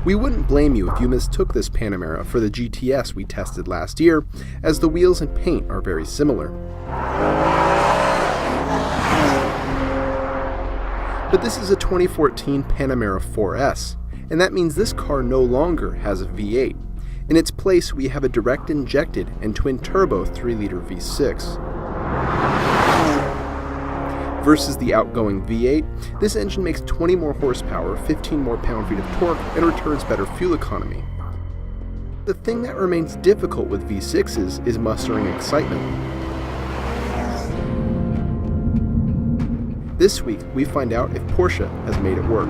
We wouldn't blame you if you mistook this Panamera for the GTS we tested last year, as the wheels and paint are very similar. But this is a 2014 Panamera 4S, and that means this car no longer has a V8. In its place, we have a direct injected and twin-turbo 3-liter V6. Versus the outgoing V8, this engine makes 20 more horsepower, 15 more pound-feet of torque, and returns better fuel economy. The thing that remains difficult with V6s is mustering excitement. This week, we find out if Porsche has made it work.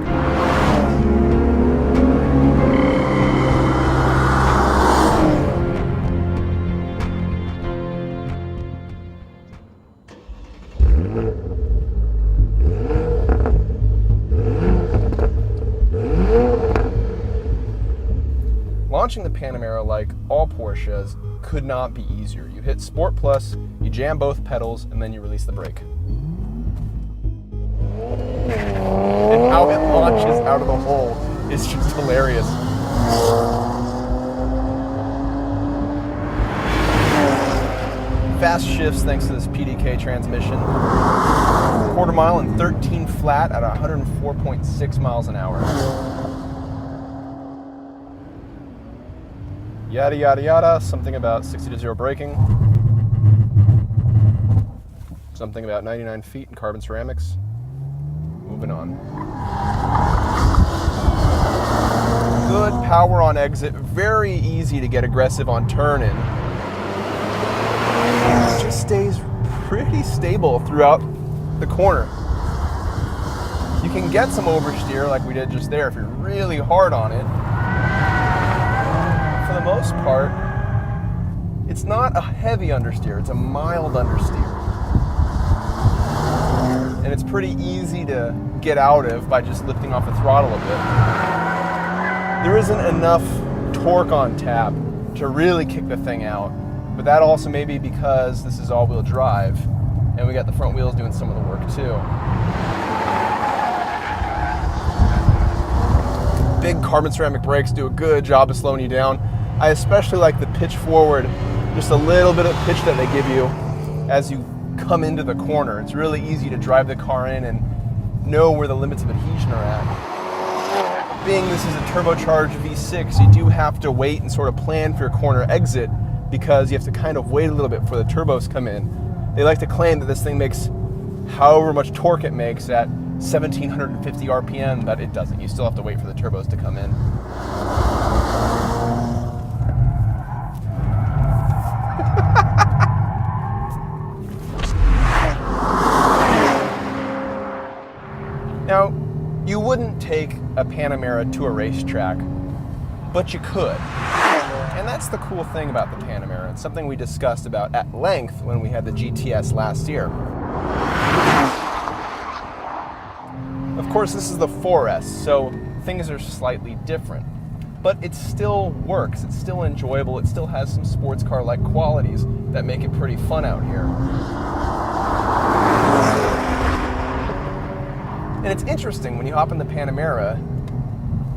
Launching the Panamera, like all Porsches, could not be easier. You hit Sport Plus, you jam both pedals, and then you release the brake. And how it launches out of the hole is just hilarious. Fast shifts thanks to this PDK transmission. Quarter mile and 13 flat at 104.6 miles an hour. Yada yada yada, something about 60 to 0 braking. Something about 99 feet in carbon ceramics. Moving on. Good power on exit, very easy to get aggressive on turn-in. It just stays pretty stable throughout the corner. You can get some oversteer like we did just there if you're really hard on it. For the most part, it's not a heavy understeer, it's a mild understeer. And it's pretty easy to get out of by just lifting off the throttle a bit. There isn't enough torque on tap to really kick the thing out, but that also may be because this is all-wheel drive, and we got the front wheels doing some of the work too. Big carbon ceramic brakes do a good job of slowing you down. I especially like the pitch forward, just a little bit of pitch that they give you as you come into the corner. It's really easy to drive the car in and know where the limits of adhesion are at. Being this is a turbocharged V6, you do have to wait and sort of plan for your corner exit because you have to kind of wait a little bit before the turbos come in. They like to claim that this thing makes however much torque it makes at 1750 RPM, but it doesn't. You still have to wait for the turbos to come in. Now, you wouldn't take a Panamera to a racetrack, but you could. And that's the cool thing about the Panamera. It's something we discussed about at length when we had the GTS last year. Of course, this is the 4S, so things are slightly different. But it still works, it's still enjoyable, it still has some sports car-like qualities that make it pretty fun out here. And it's interesting when you hop in the Panamera,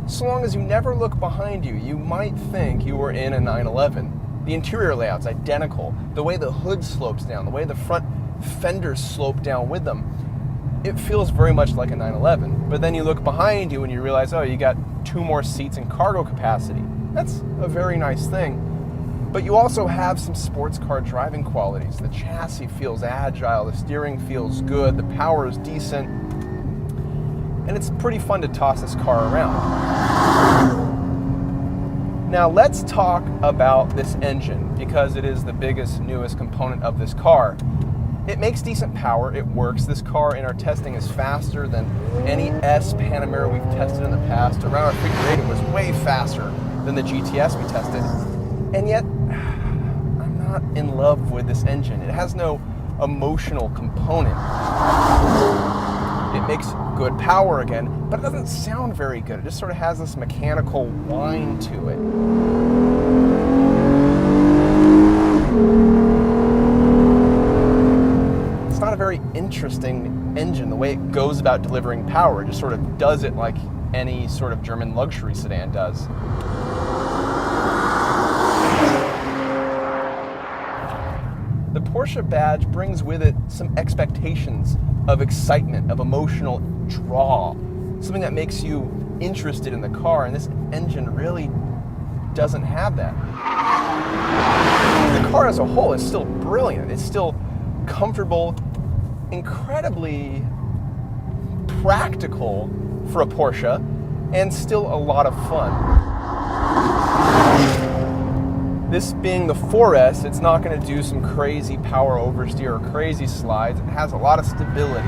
so long as you never look behind you, you might think you were in a 911. The interior layout's identical. The way the hood slopes down, the way the front fenders slope down with them, it feels very much like a 911. But then you look behind you and you realize, oh, you got 2 more seats and cargo capacity. That's a very nice thing. But you also have some sports car driving qualities. The chassis feels agile, the steering feels good, the power is decent. And it's pretty fun to toss this car around. Now let's talk about this engine because it is the biggest, newest component of this car. It makes decent power, it works. This car in our testing is faster than any S Panamera we've tested in the past. Around our figure 8, it was way faster than the GTS we tested. And yet, I'm not in love with this engine. It has no emotional component. It makes good power again, but it doesn't sound very good. It just sort of has this mechanical whine to it. It's not a very interesting engine, the way it goes about delivering power. It just sort of does it like any sort of German luxury sedan does. The Porsche badge brings with it some expectations of excitement, of emotional draw, something that makes you interested in the car, and this engine really doesn't have that. The car as a whole is still brilliant. It's still comfortable, incredibly practical for a Porsche, and still a lot of fun. This being the 4S, it's not going to do some crazy power oversteer or crazy slides. It has a lot of stability.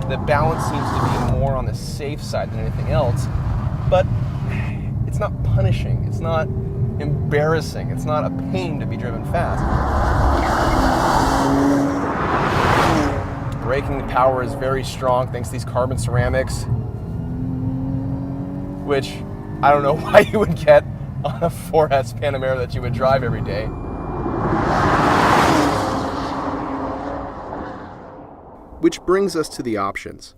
The balance seems to be more on the safe side than anything else, but it's not punishing. It's not embarrassing. It's not a pain to be driven fast. Braking power is very strong thanks to these carbon ceramics, which I don't know why you would get on a 4S Panamera that you would drive every day. Which brings us to the options.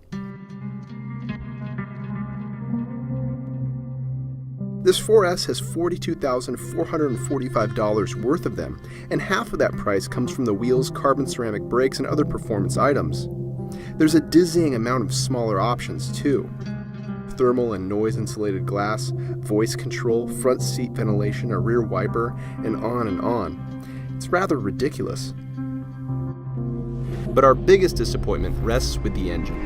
This 4S has $42,445 worth of them, and half of that price comes from the wheels, carbon ceramic brakes, and other performance items. There's a dizzying amount of smaller options, too. Thermal and noise-insulated glass, voice control, front seat ventilation, a rear wiper, and on and on. It's rather ridiculous. But our biggest disappointment rests with the engine.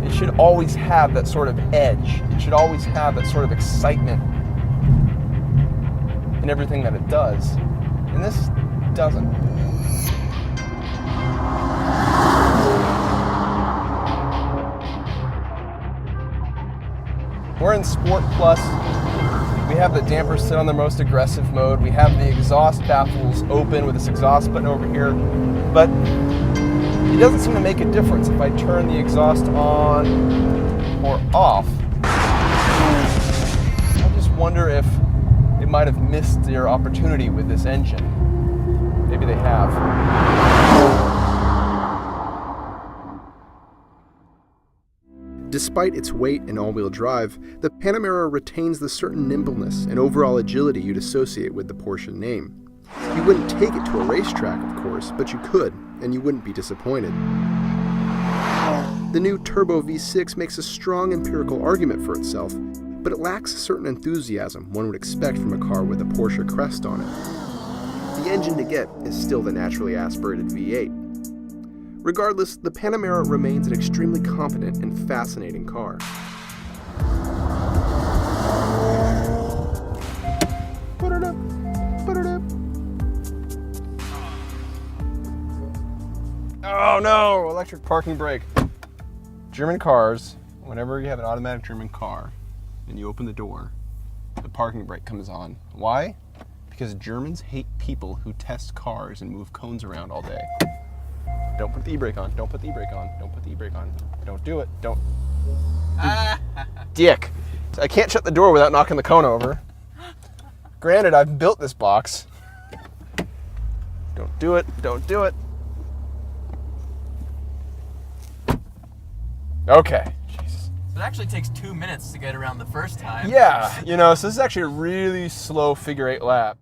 It should always have that sort of edge. It should always have that sort of excitement in everything that it does. And this doesn't. We're in Sport Plus. We have the dampers sit on their most aggressive mode. We have the exhaust baffles open with this exhaust button over here. But it doesn't seem to make a difference if I turn the exhaust on or off. I just wonder if they might have missed their opportunity with this engine. Maybe they have. Despite its weight and all-wheel drive, the Panamera retains the certain nimbleness and overall agility you'd associate with the Porsche name. You wouldn't take it to a racetrack, of course, but you could, and you wouldn't be disappointed. The new Turbo V6 makes a strong empirical argument for itself, but it lacks a certain enthusiasm one would expect from a car with a Porsche crest on it. The engine to get is still the naturally aspirated V8. Regardless, the Panamera remains an extremely competent and fascinating car. Oh no! Electric parking brake. German cars, whenever you have an automatic German car and you open the door, the parking brake comes on. Why? Because Germans hate people who test cars and move cones around all day. Don't put the e-brake on. Don't put the e-brake on. Don't put the e-brake on. Don't do it. Don't. Dick. I can't shut the door without knocking the cone over. Granted, I've built this box. Don't do it. Don't do it. Okay. Jesus. So it actually takes 2 minutes to get around the first time. Yeah, so this is actually a really slow figure 8 lap.